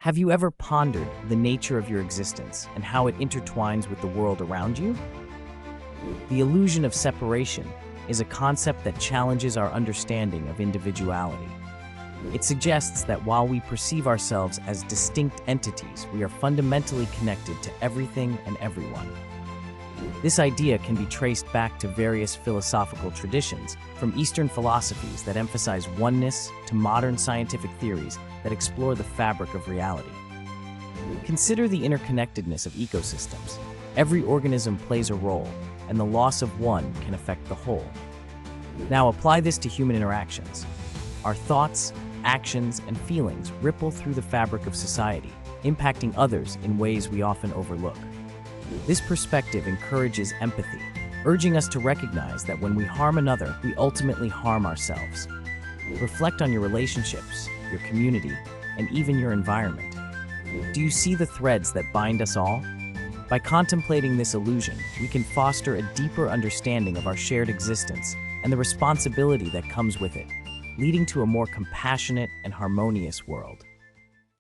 Have you ever pondered the nature of your existence and how it intertwines with the world around you? The illusion of separation is a concept that challenges our understanding of individuality. It suggests that while we perceive ourselves as distinct entities, we are fundamentally connected to everything and everyone. This idea can be traced back to various philosophical traditions, from Eastern philosophies that emphasize oneness to modern scientific theories that explore the fabric of reality. Consider the interconnectedness of ecosystems. Every organism plays a role, and the loss of one can affect the whole. Now apply this to human interactions. Our thoughts, actions, and feelings ripple through the fabric of society, impacting others in ways we often overlook. This perspective encourages empathy, urging us to recognize that when we harm another, we ultimately harm ourselves. Reflect on your relationships, your community, and even your environment. Do you see the threads that bind us all? By contemplating this illusion, we can foster a deeper understanding of our shared existence and the responsibility that comes with it, leading to a more compassionate and harmonious world.